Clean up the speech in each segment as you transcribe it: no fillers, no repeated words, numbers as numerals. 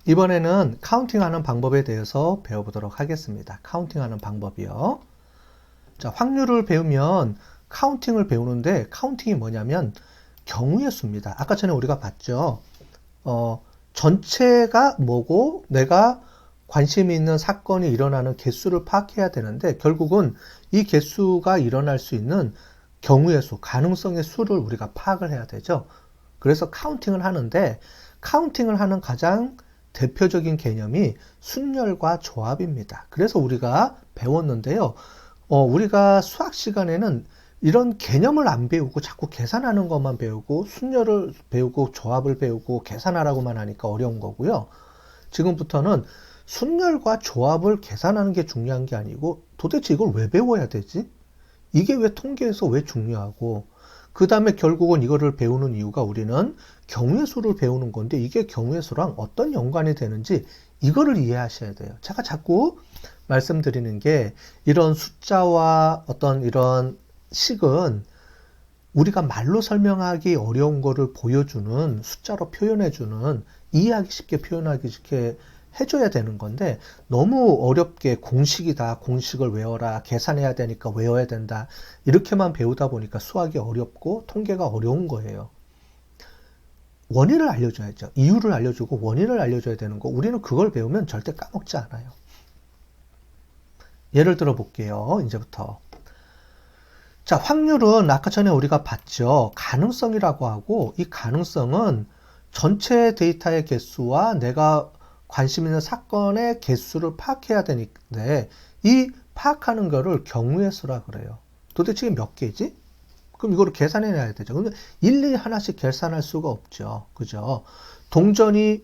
이번에는 카운팅하는 방법에 대해서 배워보도록 하겠습니다. 카운팅하는 방법이요. 자, 확률을 배우면 카운팅을 배우는데 카운팅이 뭐냐면 경우의 수입니다. 아까 전에 우리가 봤죠. 전체가 뭐고 내가 관심이 있는 사건이 일어나는 개수를 파악해야 되는데 결국은 이 개수가 일어날 수 있는 경우의 수, 가능성의 수를 우리가 파악을 해야 되죠. 그래서 카운팅을 하는데 카운팅을 하는 가장 대표적인 개념이 순열과 조합입니다. 그래서 우리가 배웠는데요. 우리가 수학 시간에는 이런 개념을 안 배우고 자꾸 계산하는 것만 배우고 순열을 배우고 조합을 배우고 계산하라고만 하니까 어려운 거고요. 지금부터는 순열과 조합을 계산하는 게 중요한 게 아니고 도대체 이걸 왜 배워야 되지? 이게 왜 통계에서 왜 중요하고 그 다음에 결국은 이거를 배우는 이유가 우리는 경우의 수를 배우는 건데 이게 경우의 수랑 어떤 연관이 되는지 이거를 이해하셔야 돼요. 제가 자꾸 말씀드리는 게 이런 숫자와 어떤 이런 식은 우리가 말로 설명하기 어려운 거를 보여주는 숫자로 표현해주는 이해하기 쉽게 표현하기 쉽게 해줘야 되는 건데 너무 어렵게 공식이다, 공식을 외워라, 계산해야 되니까 외워야 된다 이렇게만 배우다 보니까 수학이 어렵고 통계가 어려운 거예요. 원인을 알려줘야죠. 이유를 알려주고 원인을 알려줘야 되는 거. 우리는 그걸 배우면 절대 까먹지 않아요. 예를 들어 볼게요. 이제부터. 자, 확률은 아까 전에 우리가 봤죠. 가능성이라고 하고 이 가능성은 전체 데이터의 개수와 내가 관심 있는 사건의 개수를 파악해야 되는데 이 파악하는 거를 경우의 수라 그래요. 도대체 이게 몇 개지? 그럼 이거를 계산해내야 되죠. 근데 일일이 하나씩 계산할 수가 없죠. 그죠? 동전은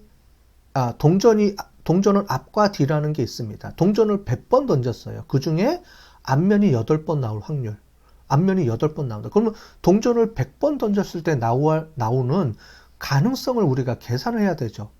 앞과 뒤라는 게 있습니다. 동전을 100번 던졌어요. 그 중에 앞면이 8번 나올 확률. 앞면이 8번 나온다. 그러면 동전을 100번 던졌을 때 나오는 가능성을 우리가 계산을 해야 되죠.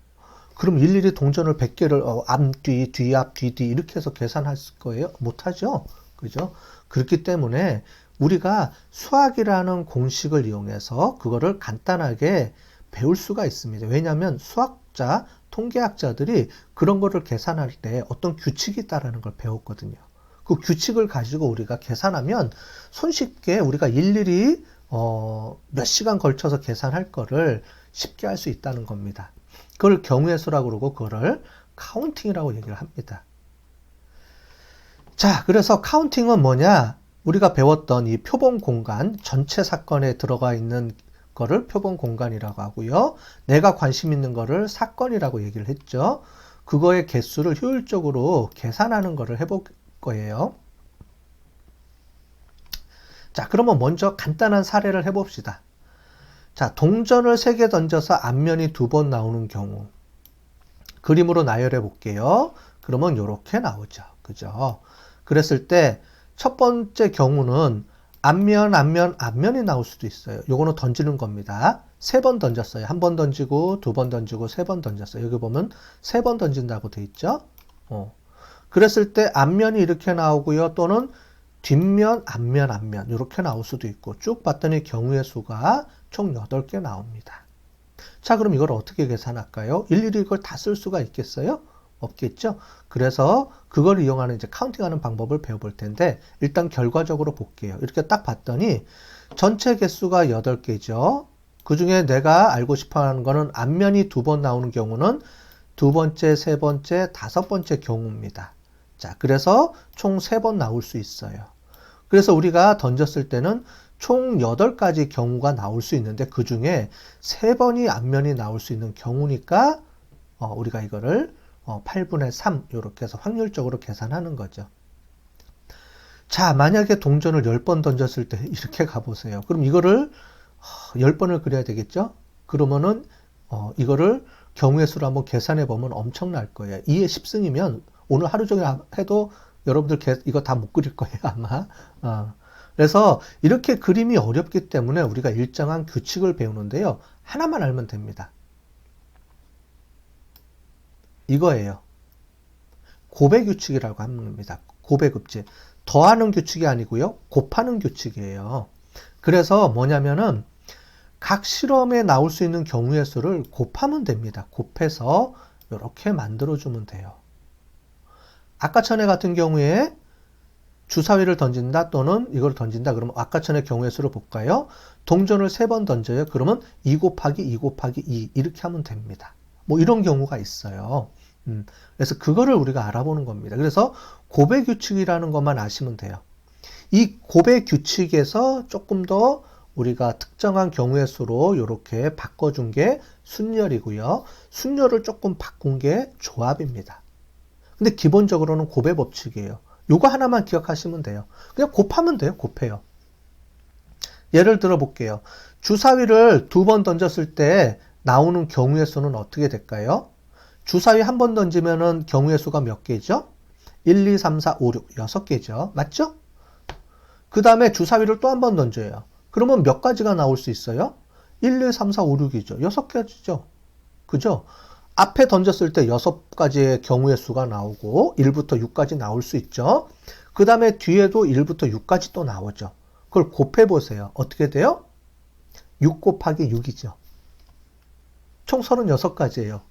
그럼 일일이 동전을 100개를 앞, 뒤, 앞, 뒤 이렇게 해서 계산할 거예요? 못하죠. 그죠? 그렇기 때문에 우리가 수학이라는 공식을 이용해서 그거를 간단하게 배울 수가 있습니다. 왜냐하면 수학자, 통계학자들이 그런 거를 계산할 때 어떤 규칙이 있다는 걸 배웠거든요. 그 규칙을 가지고 우리가 계산하면 손쉽게 우리가 일일이 몇 시간 걸쳐서 계산할 거를 쉽게 할 수 있다는 겁니다. 그걸 경우의 수라고 그러고 그거를 카운팅이라고 얘기를 합니다. 자, 그래서 카운팅은 뭐냐? 우리가 배웠던 이 표본 공간, 전체 사건에 들어가 있는 거를 표본 공간이라고 하고요. 내가 관심 있는 거를 사건이라고 얘기를 했죠. 그거의 개수를 효율적으로 계산하는 거를 해볼 거예요. 자, 그러면 먼저 간단한 사례를 해봅시다. 자, 동전을 3개 던져서 앞면이 2번 나오는 경우. 그림으로 나열해 볼게요. 그러면 이렇게 나오죠. 그죠? 그랬을 때 첫 번째 경우는 앞면이 나올 수도 있어요. 요거는 던지는 겁니다. 3번 던졌어요. 1번 던지고 2번 던지고 3번 던졌어요. 여기 보면 3번 던진다고 돼 있죠. 그랬을 때 앞면이 이렇게 나오고요. 또는 뒷면, 앞면 이렇게 나올 수도 있고 쭉 봤더니 경우의 수가 총 8개 나옵니다. 자, 그럼 이걸 어떻게 계산할까요? 일일이 이걸 다 쓸 수가 있겠어요? 없겠죠? 그래서 그걸 이용하는 이제 카운팅하는 방법을 배워볼 텐데 일단 결과적으로 볼게요. 이렇게 딱 봤더니 전체 개수가 8개죠. 그 중에 내가 알고 싶어 하는 거는 앞면이 2번 나오는 경우는 2번째, 3번째, 5번째 경우입니다. 자, 그래서 총 3번 나올 수 있어요. 그래서 우리가 던졌을 때는 총 8가지 경우가 나올 수 있는데 그 중에 3번이 앞면이 나올 수 있는 경우니까 우리가 이거를 8분의 3 이렇게 해서 확률적으로 계산하는 거죠. 자, 만약에 동전을 10번 던졌을 때 이렇게 가보세요. 그럼 이거를 10번을 그려야 되겠죠? 그러면은 이거를 경우의 수로 한번 계산해 보면 엄청날 거예요. 2의 10승이면 오늘 하루 종일 해도 여러분들 이거 다 못 그릴 거예요, 아마. 그래서 이렇게 그림이 어렵기 때문에 우리가 일정한 규칙을 배우는데요. 하나만 알면 됩니다. 이거예요. 곱의 규칙이라고 합니다. 곱의 규칙. 더하는 규칙이 아니고요. 곱하는 규칙이에요. 그래서 뭐냐면은 각 실험에 나올 수 있는 경우의 수를 곱하면 됩니다. 곱해서 이렇게 만들어주면 돼요. 아까 전에 같은 경우에 주사위를 던진다 또는 이걸 던진다 그러면 아까 전에 경우의 수를 볼까요? 동전을 3번 던져요. 그러면 2 곱하기 2 곱하기 2 이렇게 하면 됩니다. 뭐 이런 경우가 있어요. 그래서 그거를 우리가 알아보는 겁니다. 그래서 곱의 규칙이라는 것만 아시면 돼요. 이 곱의 규칙에서 조금 더 우리가 특정한 경우의 수로 이렇게 바꿔준 게 순열이고요. 순열을 조금 바꾼 게 조합입니다. 근데 기본적으로는 곱의 법칙이에요. 요거 하나만 기억하시면 돼요. 그냥 곱하면 돼요. 곱해요. 예를 들어 볼게요. 주사위를 2번 던졌을 때 나오는 경우의 수는 어떻게 될까요? 주사위 한 번 던지면은 경우의 수가 몇 개죠? 1, 2, 3, 4, 5, 6, 6개죠. 맞죠? 그 다음에 주사위를 또 한 번 던져요. 그러면 몇 가지가 나올 수 있어요? 1, 2, 3, 4, 5, 6이죠. 6가지죠. 그죠? 앞에 던졌을 때 6가지의 경우의 수가 나오고 1부터 6까지 나올 수 있죠. 그 다음에 뒤에도 1부터 6까지 또 나오죠. 그걸 곱해보세요. 어떻게 돼요? 6 곱하기 6이죠. 총 36가지예요.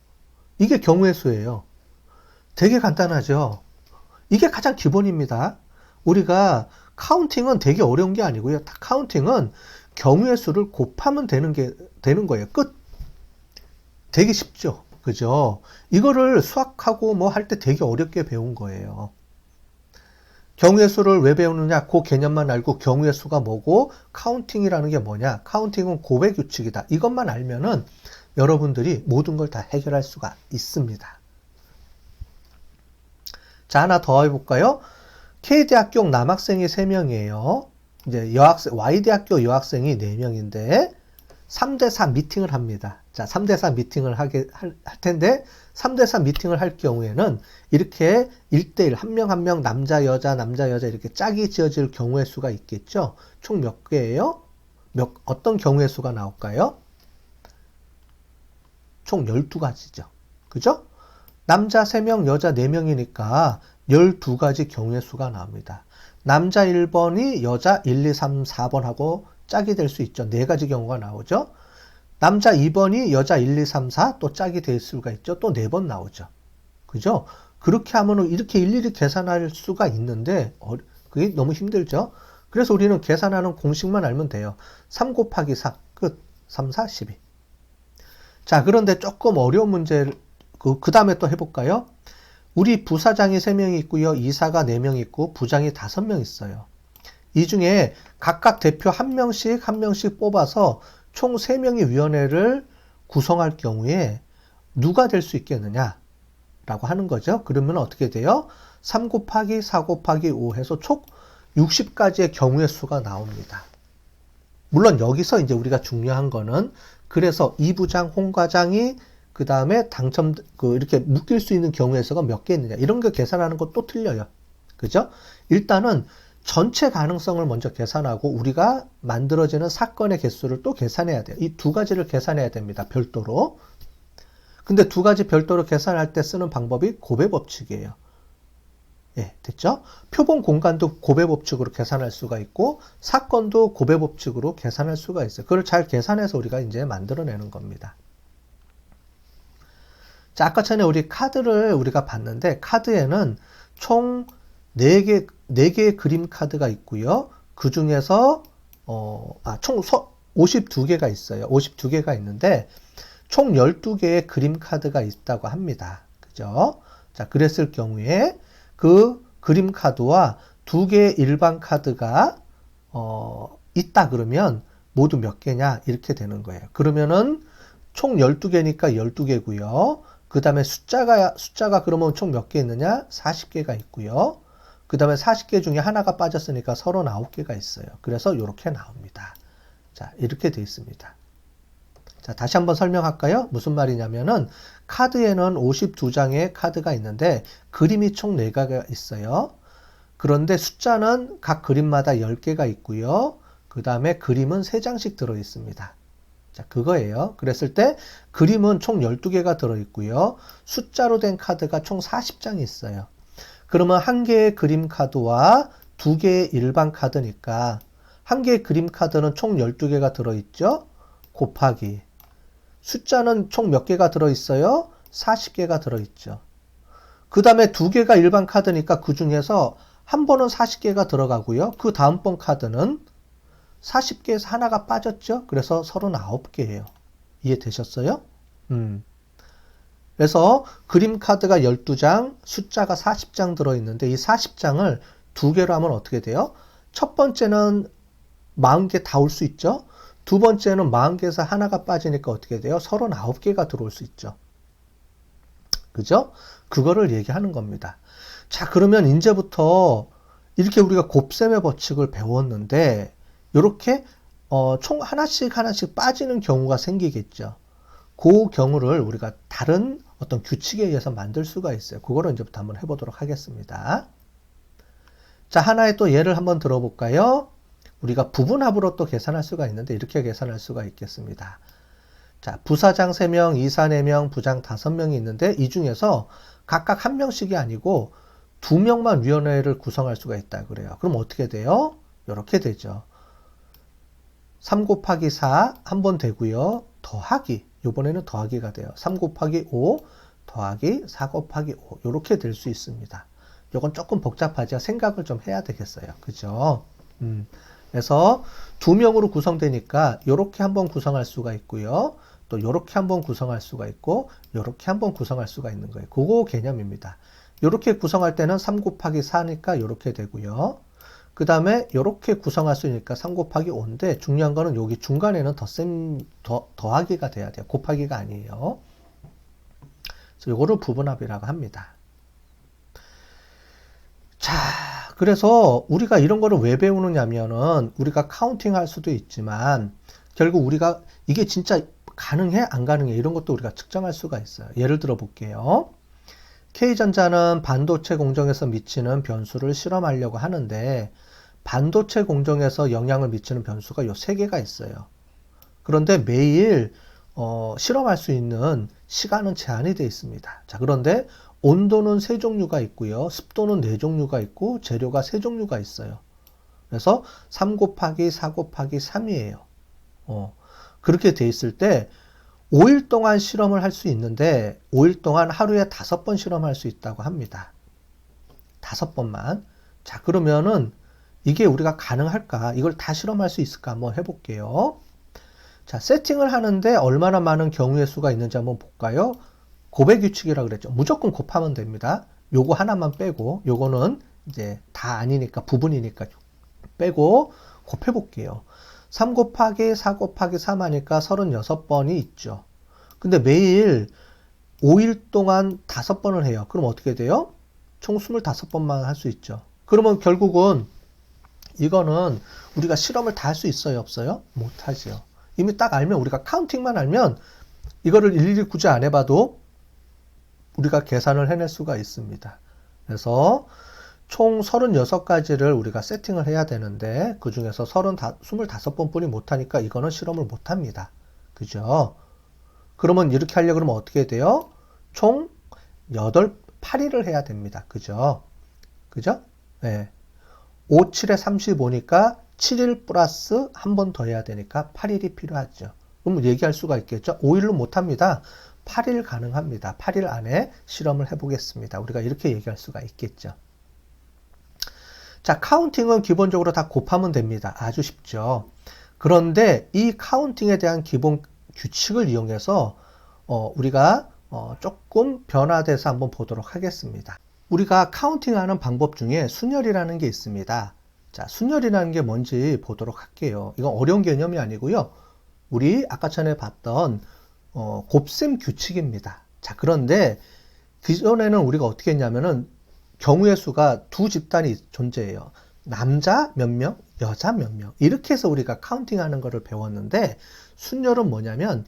이게 경우의 수예요. 되게 간단하죠. 이게 가장 기본입니다. 우리가 카운팅은 되게 어려운 게 아니고요. 카운팅은 경우의 수를 곱하면 되는 거예요. 끝. 되게 쉽죠. 그죠? 이거를 수학하고 뭐 할 때 되게 어렵게 배운 거예요. 경우의 수를 왜 배우느냐? 그 개념만 알고 경우의 수가 뭐고 카운팅이라는 게 뭐냐? 카운팅은 곱의 규칙이다. 이것만 알면은 여러분들이 모든 걸 다 해결할 수가 있습니다. 자, 하나 더 해볼까요? K대학교 남학생이 3명이에요. 이제 Y대학교 여학생이 4명인데 3대4 미팅을 합니다. 자, 3대4 미팅을 할 텐데 3대4 미팅을 할 경우에는 이렇게 1대1 한 명 한 명 남자 여자 이렇게 짝이 지어질 경우의 수가 있겠죠. 총 몇 개예요? 어떤 경우의 수가 나올까요? 총 12가지죠. 그죠? 남자 3명 여자 4명이니까 12가지 경우의 수가 나옵니다. 남자 1번이 여자 1, 2, 3, 4번하고 짝이 될 수 있죠. 4가지 경우가 나오죠. 남자 2번이 여자 1, 2, 3, 4 또 짝이 될 수가 있죠. 또 4번 나오죠. 그죠? 그렇게 하면 이렇게 일일이 계산할 수가 있는데 그게 너무 힘들죠. 그래서 우리는 계산하는 공식만 알면 돼요. 3 곱하기 4 끝. 3, 4, 12. 자, 그런데 조금 어려운 문제를 그 다음에 또 해볼까요? 우리 부사장이 3명이 있고요. 이사가 4명 있고 부장이 5명 있어요. 이 중에 각각 대표 한 명씩 뽑아서 총 3명의 위원회를 구성할 경우에 누가 될 수 있겠느냐 라고 하는 거죠. 그러면 어떻게 돼요? 3 곱하기 4 곱하기 5 해서 총 60가지의 경우의 수가 나옵니다. 물론 여기서 이제 우리가 중요한 거는 그래서 이 부장, 홍 과장이 그 다음에 이렇게 묶일 수 있는 경우의 수가 몇 개 있느냐. 이런 거 계산하는 거 또 틀려요. 그죠? 일단은 전체 가능성을 먼저 계산하고 우리가 만들어지는 사건의 개수를 또 계산해야 돼요. 이 2가지를 계산해야 됩니다. 별도로. 근데 2가지 별도로 계산할 때 쓰는 방법이 곱의 법칙이에요. 예, 됐죠? 표본 공간도 곱의 법칙으로 계산할 수가 있고 사건도 곱의 법칙으로 계산할 수가 있어요. 그걸 잘 계산해서 우리가 이제 만들어내는 겁니다. 자, 아까 전에 우리 카드를 우리가 봤는데 카드에는 총 4개의 그림 카드가 있고요. 그 중에서 총 52개가 있어요. 52개가 있는데 총 12개의 그림 카드가 있다고 합니다. 그죠? 자, 그랬을 경우에 그 그림 카드와 2개의 일반 카드가 있다 그러면 모두 몇 개냐 이렇게 되는 거예요. 그러면은 총 12개니까 12개고요. 그 다음에 숫자가 그러면 총 몇 개 있느냐? 40개가 있고요. 그 다음에 40개 중에 하나가 빠졌으니까 39개가 있어요. 그래서 이렇게 나옵니다. 자, 이렇게 되어 있습니다. 자, 다시 한번 설명할까요? 무슨 말이냐면은 카드에는 52장의 카드가 있는데 그림이 총 4개가 있어요. 그런데 숫자는 각 그림마다 10개가 있고요. 그 다음에 그림은 3장씩 들어 있습니다. 자, 그거예요. 그랬을 때 그림은 총 12개가 들어있고요. 숫자로 된 카드가 총 40장이 있어요. 그러면 한 개의 그림 카드와 2개의 일반 카드니까 한 개의 그림 카드는 총 12개가 들어있죠. 곱하기 숫자는 총 몇 개가 들어있어요? 40개가 들어있죠. 그 다음에 2개가 일반 카드니까 그 중에서 한 번은 40개가 들어가고요. 그 다음번 카드는 40개에서 하나가 빠졌죠. 그래서 39개예요. 이해되셨어요? 그래서 그림 카드가 12장, 숫자가 40장 들어있는데 이 40장을 2개로 하면 어떻게 돼요? 첫 번째는 40개 다 올 수 있죠. 두 번째는 40개에서 하나가 빠지니까 어떻게 돼요? 39개가 들어올 수 있죠. 그죠? 그거를 얘기하는 겁니다. 자, 그러면 이제부터 이렇게 우리가 곱셈의 법칙을 배웠는데 이렇게 총 하나씩 빠지는 경우가 생기겠죠. 그 경우를 우리가 다른 어떤 규칙에 의해서 만들 수가 있어요. 그거를 이제부터 한번 해보도록 하겠습니다. 자, 하나의 또 예를 한번 들어볼까요? 우리가 부분합으로 또 계산할 수가 있는데 이렇게 계산할 수가 있겠습니다. 자, 부사장 3명, 이사 4명, 부장 5명이 있는데 이 중에서 각각 1명씩이 아니고 2명만 위원회를 구성할 수가 있다 그래요. 그럼 어떻게 돼요? 이렇게 되죠. 3 곱하기 4 한 번 되고요. 더하기, 이번에는 더하기가 돼요. 3 곱하기 5 더하기 4 곱하기 5 이렇게 될 수 있습니다. 이건 조금 복잡하죠. 생각을 좀 해야 되겠어요. 그죠? 그래서 2명으로 구성되니까 이렇게 한번 구성할 수가 있고요. 또 이렇게 한번 구성할 수가 있고 이렇게 한번 구성할 수가 있는 거예요. 그거 개념입니다. 이렇게 구성할 때는 3 곱하기 4니까 이렇게 되고요. 그 다음에 이렇게 구성할 수 있으니까 3 곱하기 5인데 중요한 거는 여기 중간에는 더하기가 돼야 돼요. 곱하기가 아니에요. 그래서 이거를 부분합이라고 합니다. 자, 그래서 우리가 이런 거를 왜 배우느냐면은 우리가 카운팅 할 수도 있지만 결국 우리가 이게 진짜 가능해? 안 가능해? 이런 것도 우리가 측정할 수가 있어요. 예를 들어 볼게요. K전자는 반도체 공정에서 미치는 변수를 실험하려고 하는데 반도체 공정에서 영향을 미치는 변수가 요 3개가 있어요. 그런데 매일 실험할 수 있는 시간은 제한이 되어 있습니다. 자, 그런데 온도는 3종류가 있고요. 습도는 4종류가 있고 재료가 3종류가 있어요. 그래서 3 곱하기 4 곱하기 3이에요. 그렇게 돼 있을 때 5일 동안 실험을 할 수 있는데 5일 동안 하루에 5번 실험할 수 있다고 합니다. 5번만. 자, 그러면은 이게 우리가 가능할까? 이걸 다 실험할 수 있을까? 한번 해볼게요. 자, 세팅을 하는데 얼마나 많은 경우의 수가 있는지 한번 볼까요? 곱의 규칙이라고 그랬죠. 무조건 곱하면 됩니다. 요거 하나만 빼고 요거는 이제 다 아니니까 부분이니까 빼고 곱해볼게요. 3 곱하기 4 곱하기 3 하니까 36번이 있죠. 근데 매일 5일 동안 5번을 해요. 그럼 어떻게 돼요? 총 25번만 할 수 있죠. 그러면 결국은 이거는 우리가 실험을 다 할 수 있어요? 없어요? 못하죠. 이미 딱 알면 우리가 카운팅만 알면 이거를 일일이 굳이 안 해봐도 우리가 계산을 해낼 수가 있습니다. 그래서 총 36가지를 우리가 세팅을 해야 되는데 그 중에서 25번 뿐이 못하니까 이거는 실험을 못합니다. 그죠? 그러면 이렇게 하려고 그러면 어떻게 돼요? 총 8일을 해야 됩니다. 그죠? 그죠? 네. 5, 7에 35니까 7일 플러스 한 번 더 해야 되니까 8일이 필요하죠. 그럼 얘기할 수가 있겠죠? 5일로 못합니다. 8일 가능합니다. 8일 안에 실험을 해보겠습니다. 우리가 이렇게 얘기할 수가 있겠죠. 자, 카운팅은 기본적으로 다 곱하면 됩니다. 아주 쉽죠. 그런데 이 카운팅에 대한 기본 규칙을 이용해서 우리가 조금 변화돼서 한번 보도록 하겠습니다. 우리가 카운팅하는 방법 중에 순열이라는 게 있습니다. 자, 순열이라는 게 뭔지 보도록 할게요. 이건 어려운 개념이 아니고요. 우리 아까 전에 봤던 곱셈 규칙입니다. 자, 그런데 기존에는 우리가 어떻게 했냐면은 경우의 수가 두 집단이 존재해요. 남자 몇 명, 여자 몇 명. 이렇게 해서 우리가 카운팅하는 것을 배웠는데 순열은 뭐냐면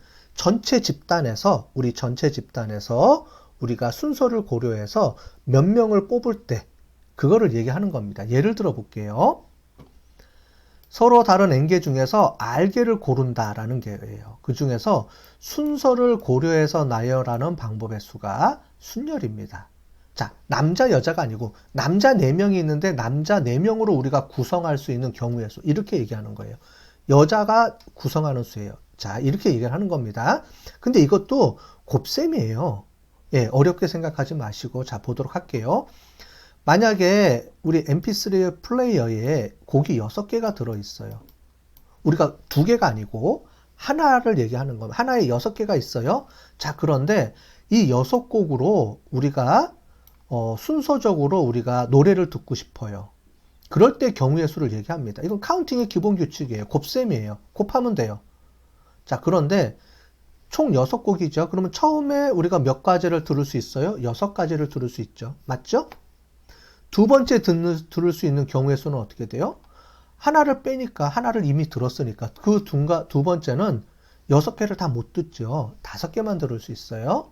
우리 전체 집단에서 우리가 순서를 고려해서 몇 명을 뽑을 때 그거를 얘기하는 겁니다. 예를 들어 볼게요. 서로 다른 n개 중에서 r개를 고른다라는 게예요. 그 중에서 순서를 고려해서 나열하는 방법의 수가 순열입니다. 자, 남자 여자가 아니고 남자 4명이 있는데 남자 4명으로 우리가 구성할 수 있는 경우의 수 이렇게 얘기하는 거예요. 여자가 구성하는 수예요. 자, 이렇게 얘기를 하는 겁니다. 근데 이것도 곱셈이에요. 예, 어렵게 생각하지 마시고 자 보도록 할게요. 만약에 우리 mp3 플레이어에 곡이 6개가 들어있어요. 우리가 2개가 아니고 하나를 얘기하는 겁니다. 하나에 6개가 있어요. 자, 그런데 이 6곡으로 우리가 순서적으로 우리가 노래를 듣고 싶어요. 그럴 때 경우의 수를 얘기합니다. 이건 카운팅의 기본 규칙이에요. 곱셈이에요. 곱하면 돼요. 자, 그런데 총 6곡이죠. 그러면 처음에 우리가 몇 가지를 들을 수 있어요? 6가지를 들을 수 있죠. 맞죠? 두 번째 들을 수 있는 경우의 수는 어떻게 돼요? 하나를 빼니까 하나를 이미 들었으니까 그 두 번째는 6개를 다 못 듣죠. 5개만 들을 수 있어요.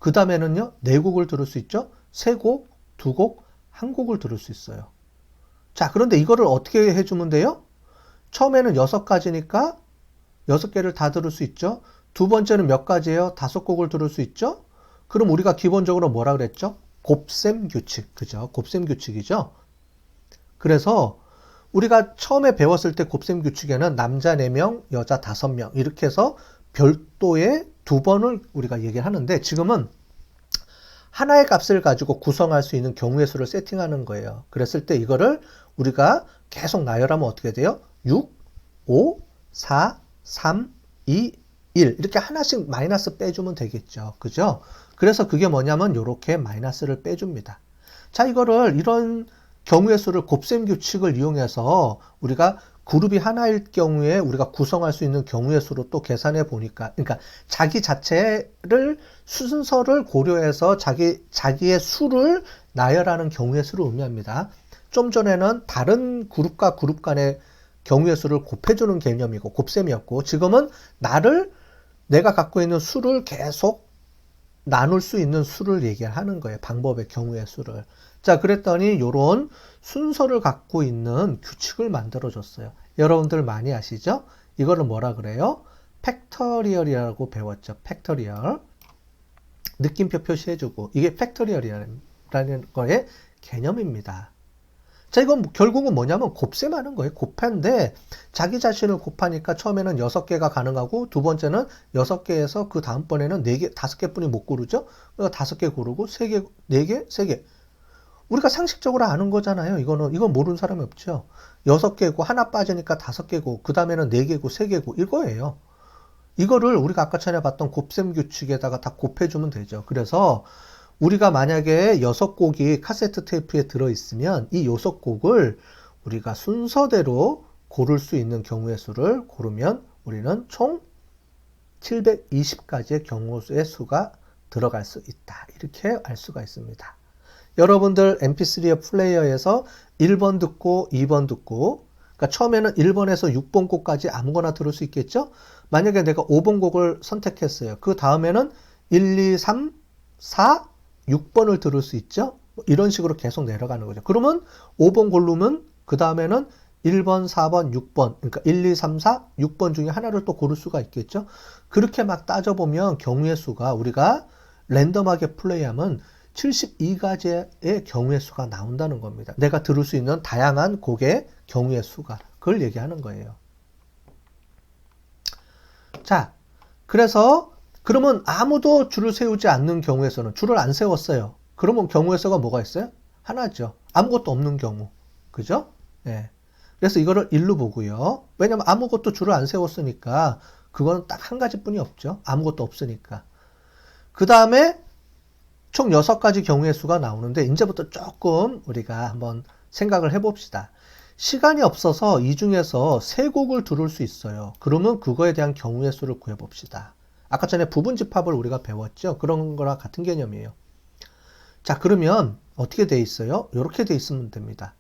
그 다음에는요, 4곡을 들을 수 있죠. 3곡, 2곡, 1곡을 들을 수 있어요. 자, 그런데 이거를 어떻게 해주면 돼요? 처음에는 6가지니까 6개를 다 들을 수 있죠. 두 번째는 몇 가지예요? 5곡을 들을 수 있죠. 그럼 우리가 기본적으로 뭐라 그랬죠? 곱셈 규칙, 그죠? 곱셈 규칙이죠. 그래서 우리가 처음에 배웠을 때 곱셈 규칙에는 남자 4명, 여자 5명 이렇게 해서 별도의 2번을 우리가 얘기를 하는데 지금은 하나의 값을 가지고 구성할 수 있는 경우의 수를 세팅하는 거예요. 그랬을 때 이거를 우리가 계속 나열하면 어떻게 돼요? 6, 5, 4, 3, 2, 1 이렇게 하나씩 마이너스 빼주면 되겠죠. 그죠? 그래서 그게 뭐냐면 이렇게 마이너스를 빼줍니다. 자, 이거를 이런 경우의 수를 곱셈 규칙을 이용해서 우리가 그룹이 하나일 경우에 우리가 구성할 수 있는 경우의 수로 또 계산해 보니까, 그러니까 자기 자체를 순서를 고려해서 자기의 수를 나열하는 경우의 수를 의미합니다. 좀 전에는 다른 그룹과 그룹 간의 경우의 수를 곱해주는 개념이고 곱셈이었고, 지금은 내가 갖고 있는 수를 계속 나눌 수 있는 수를 얘기하는 거예요. 방법의 경우의 수를. 자, 그랬더니 이런 순서를 갖고 있는 규칙을 만들어줬어요. 여러분들 많이 아시죠? 이거를 뭐라 그래요? 팩터리얼이라고 배웠죠. 팩터리얼. 느낌표 표시해주고 이게 팩터리얼이라는 거의 개념입니다. 자, 이건 결국은 뭐냐면 곱셈하는 거예요. 곱한데 자기 자신을 곱하니까 처음에는 6개가 가능하고 두 번째는 6개에서 그 다음번에는 4개, 5개뿐이 못 고르죠. 그러니까 5개 고르고 3개, 4개, 3개. 우리가 상식적으로 아는 거잖아요. 이건 모르는 사람이 없죠. 6개고 하나 빠지니까 5개고 그 다음에는 4개고 3개고 이거예요. 이거를 우리가 아까 전에 봤던 곱셈 규칙에다가 다 곱해주면 되죠. 그래서 우리가 만약에 6곡이 카세트 테이프에 들어있으면 이 6곡을 우리가 순서대로 고를 수 있는 경우의 수를 고르면 우리는 총 720가지의 경우의 수가 들어갈 수 있다. 이렇게 알 수가 있습니다. 여러분들 mp3의 플레이어에서 1번 듣고 2번 듣고 그러니까 처음에는 1번에서 6번 곡까지 아무거나 들을 수 있겠죠? 만약에 내가 5번 곡을 선택했어요. 그 다음에는 1, 2, 3, 4, 6번을 들을 수 있죠? 이런 식으로 계속 내려가는 거죠. 그러면 5번 고르면 그 다음에는 1번, 4번, 6번 그러니까 1, 2, 3, 4, 6번 중에 하나를 또 고를 수가 있겠죠? 그렇게 막 따져보면 경우의 수가 우리가 랜덤하게 플레이하면 72가지의 경우의 수가 나온다는 겁니다. 내가 들을 수 있는 다양한 곡의 경우의 수가 그걸 얘기하는 거예요. 자, 그래서 그러면 아무도 줄을 세우지 않는 경우에서는 줄을 안 세웠어요. 그러면 경우의 수가 뭐가 있어요? 하나죠. 아무것도 없는 경우. 그죠? 네. 그래서 이거를 1로 보고요. 왜냐면 아무것도 줄을 안 세웠으니까 그거는 딱 한 가지뿐이 없죠. 아무것도 없으니까. 그 다음에 총 6가지 경우의 수가 나오는데 이제부터 조금 우리가 한번 생각을 해봅시다. 시간이 없어서 이 중에서 3곡을 들을 수 있어요. 그러면 그거에 대한 경우의 수를 구해봅시다. 아까 전에 부분집합을 우리가 배웠죠. 그런 거랑 같은 개념이에요. 자, 그러면 어떻게 돼 있어요? 이렇게 돼 있으면 됩니다.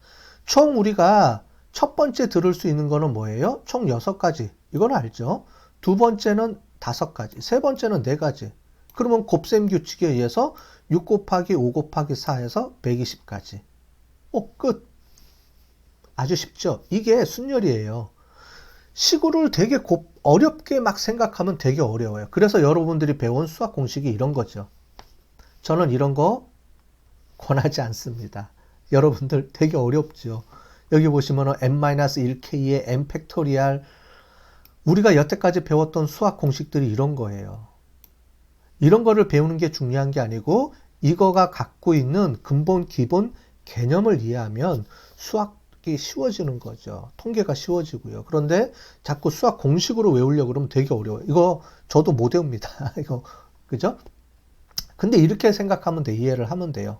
총 우리가 첫 번째 들을 수 있는 거는 뭐예요? 총 6가지. 이건 알죠? 두 번째는 5가지. 세 번째는 4가지. 그러면 곱셈 규칙에 의해서 6 곱하기 5 곱하기 4에서 120가지. 끝. 아주 쉽죠? 이게 순열이에요. 시구를 되게 어렵게 막 생각하면 되게 어려워요. 그래서 여러분들이 배운 수학 공식이 이런 거죠. 저는 이런 거 권하지 않습니다. 여러분들 되게 어렵죠. 여기 보시면 n-1k의 n 팩토리얼 우리가 여태까지 배웠던 수학 공식들이 이런 거예요. 이런 거를 배우는 게 중요한 게 아니고 이거가 갖고 있는 근본 기본 개념을 이해하면 수학이 쉬워지는 거죠. 통계가 쉬워지고요. 그런데 자꾸 수학 공식으로 외우려고 그러면 되게 어려워요. 이거 저도 못 외웁니다. 이거 그죠? 근데 이렇게 생각하면 돼. 이해를 하면 돼요.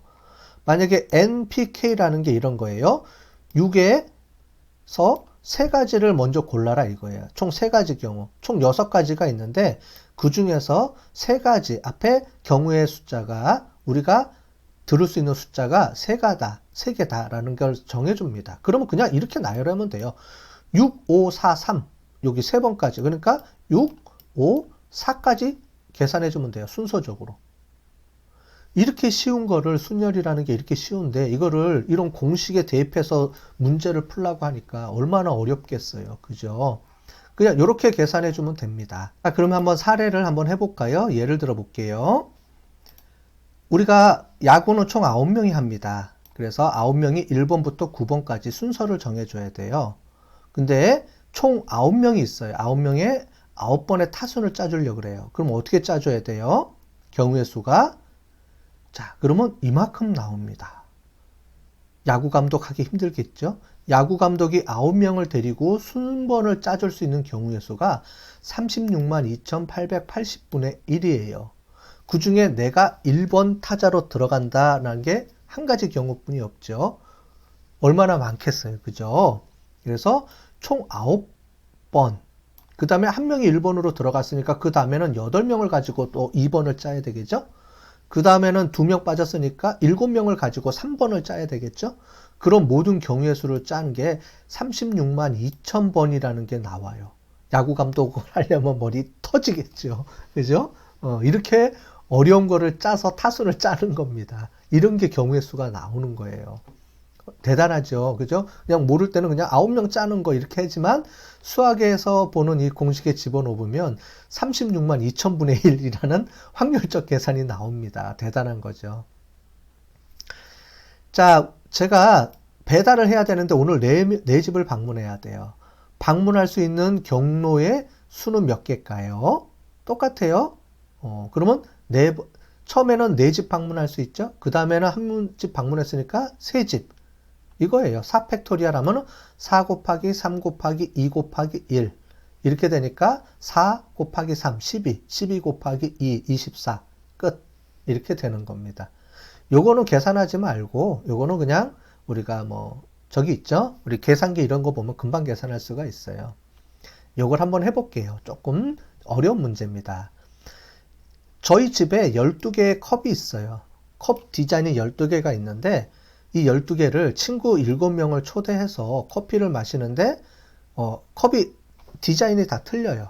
만약에 NPK라는 게 이런 거예요. 6에서 3가지를 먼저 골라라 이거예요. 총 3가지 경우. 총 6가지가 있는데 그 중에서 3가지 앞에 경우의 숫자가 우리가 들을 수 있는 숫자가 3개다라는 걸 정해줍니다. 그러면 그냥 이렇게 나열하면 돼요. 6, 5, 4, 3 여기 3번까지. 그러니까 6, 5, 4까지 계산해주면 돼요. 순서적으로. 이렇게 쉬운 거를 순열이라는 게 이렇게 쉬운데 이거를 이런 공식에 대입해서 문제를 풀라고 하니까 얼마나 어렵겠어요. 그죠? 그냥 이렇게 계산해 주면 됩니다. 그러면 한번 사례를 한번 해볼까요? 예를 들어 볼게요. 우리가 야구는 총 9명이 합니다. 그래서 9명이 1번부터 9번까지 순서를 정해줘야 돼요. 근데 총 9명이 있어요. 9명에 9번의 타순을 짜주려고 그래요. 그럼 어떻게 짜줘야 돼요? 경우의 수가 자, 그러면 이만큼 나옵니다. 야구 감독 하기 힘들겠죠? 야구 감독이 9명을 데리고 순번을 짜줄 수 있는 경우의 수가 36만 2,880분의 1이에요. 그 중에 내가 1번 타자로 들어간다는 게 한 가지 경우뿐이 없죠. 얼마나 많겠어요. 그죠? 그래서 총 9번. 그 다음에 한 명이 1번으로 들어갔으니까 그 다음에는 8명을 가지고 또 2번을 짜야 되겠죠? 그 다음에는 2명 빠졌으니까 7명을 가지고 3번을 짜야 되겠죠? 그런 모든 경우의 수를 짠 게 36만 2천 번이라는 게 나와요. 야구 감독을 하려면 머리 터지겠죠. 그죠? 이렇게 어려운 거를 짜서 타수를 짜는 겁니다. 이런 게 경우의 수가 나오는 거예요. 대단하죠. 그죠? 그냥 모를 때는 그냥 9명 짜는 거 이렇게 하지만 수학에서 보는 이 공식에 집어넣으면 36만 2천분의 1이라는 확률적 계산이 나옵니다. 대단한 거죠. 자, 제가 배달을 해야 되는데 오늘 내 집을 방문해야 돼요. 방문할 수 있는 경로의 수는 몇 개일까요? 똑같아요. 그러면 처음에는 4집 방문할 수 있죠. 그 다음에는 한 집 방문했으니까 3집. 이거예요. 4팩토리얼 하면 4 곱하기 3 곱하기 2 곱하기 1 이렇게 되니까 4 곱하기 3 12 12 곱하기 2 24 끝 이렇게 되는 겁니다. 요거는 계산하지 말고 요거는 그냥 우리가 뭐 저기 있죠. 우리 계산기 이런 거 보면 금방 계산할 수가 있어요. 요걸 한번 해볼게요. 조금 어려운 문제입니다. 저희 집에 12개의 컵이 있어요. 컵 디자인이 12개가 있는데 이 12개를 친구 7명을 초대해서 커피를 마시는데 컵이 디자인이 다 틀려요.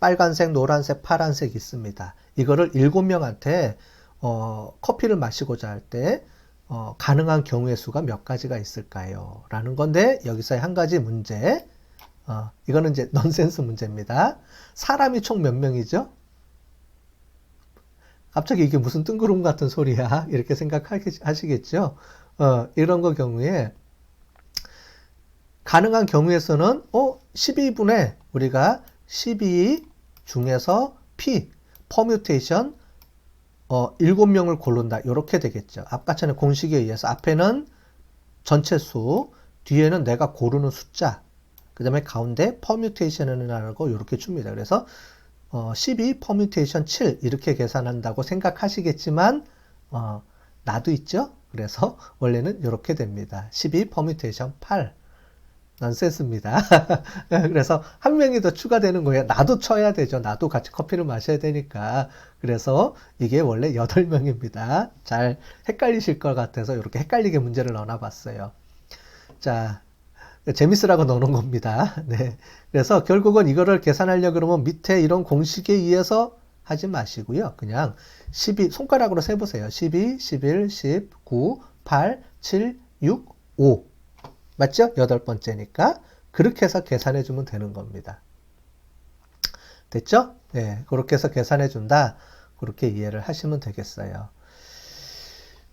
빨간색, 노란색, 파란색 있습니다. 이거를 7명한테 커피를 마시고자 할 때 가능한 경우의 수가 몇 가지가 있을까요? 라는 건데 여기서 한 가지 문제 이거는 이제 넌센스 문제입니다. 사람이 총 몇 명이죠? 갑자기 이게 무슨 뜬구름 같은 소리야 이렇게 생각하시겠죠? 이런 거 경우에 가능한 경우에서는 12분의 우리가 12 중에서 P 퍼뮤테이션 7명을 고른다 이렇게 되겠죠. 아까처럼 공식에 의해서 앞에는 전체 수 뒤에는 내가 고르는 숫자 그 다음에 가운데 퍼뮤테이션을 하고 이렇게 줍니다. 그래서 12 퍼뮤테이션 7 이렇게 계산한다고 생각하시겠지만 나도 있죠. 그래서 원래는 이렇게 됩니다. 12 퍼뮤테이션 8 넌센스입니다. 그래서 한 명이 더 추가되는 거예요. 나도 쳐야 되죠. 나도 같이 커피를 마셔야 되니까. 그래서 이게 원래 8명입니다. 잘 헷갈리실 것 같아서 이렇게 헷갈리게 문제를 넣어봤어요. 자, 재밌으라고 넣어놓은 겁니다. 네. 그래서 결국은 이거를 계산하려고 그러면 밑에 이런 공식에 의해서 하지 마시고요. 그냥 12, 손가락으로 세보세요. 12, 11, 10, 9, 8, 7, 6, 5. 맞죠? 8번째니까. 그렇게 해서 계산해주면 되는 겁니다. 됐죠? 네. 그렇게 해서 계산해준다. 그렇게 이해를 하시면 되겠어요.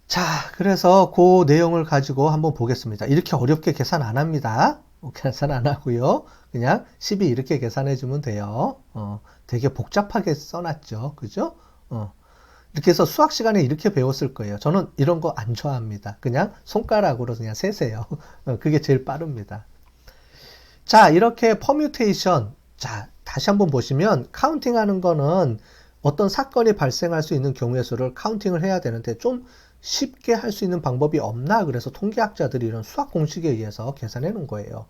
자, 그래서 그 내용을 가지고 한번 보겠습니다. 이렇게 어렵게 계산 안 합니다. 계산 안 하고요. 그냥 12 이렇게 계산해 주면 돼요. 되게 복잡하게 써놨죠. 그죠? 이렇게 해서 수학 시간에 이렇게 배웠을 거예요. 저는 이런 거 안 좋아합니다. 그냥 손가락으로 그냥 세세요. 그게 제일 빠릅니다. 자, 이렇게 퍼뮤테이션. 자, 다시 한번 보시면 카운팅 하는 거는 어떤 사건이 발생할 수 있는 경우의 수를 카운팅을 해야 되는데 좀 쉽게 할 수 있는 방법이 없나? 그래서 통계학자들이 이런 수학 공식에 의해서 계산해 놓은 거예요.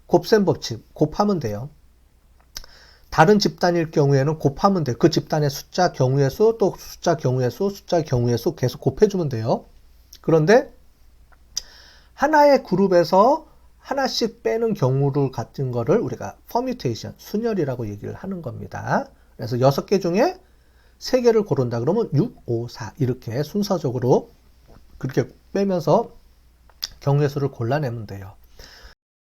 곱셈 법칙, 곱하면 돼요. 다른 집단일 경우에는 곱하면 돼. 그 집단의 숫자, 경우의 수, 또 숫자, 경우의 수, 숫자, 경우의 수 계속 곱해주면 돼요. 그런데 하나의 그룹에서 하나씩 빼는 경우를 같은 거를 우리가 퍼뮤테이션, 순열이라고 얘기를 하는 겁니다. 그래서 6개 중에 3개를 고른다 그러면 6, 5, 4 이렇게 순서적으로 그렇게 빼면서 경우의 수를 골라내면 돼요.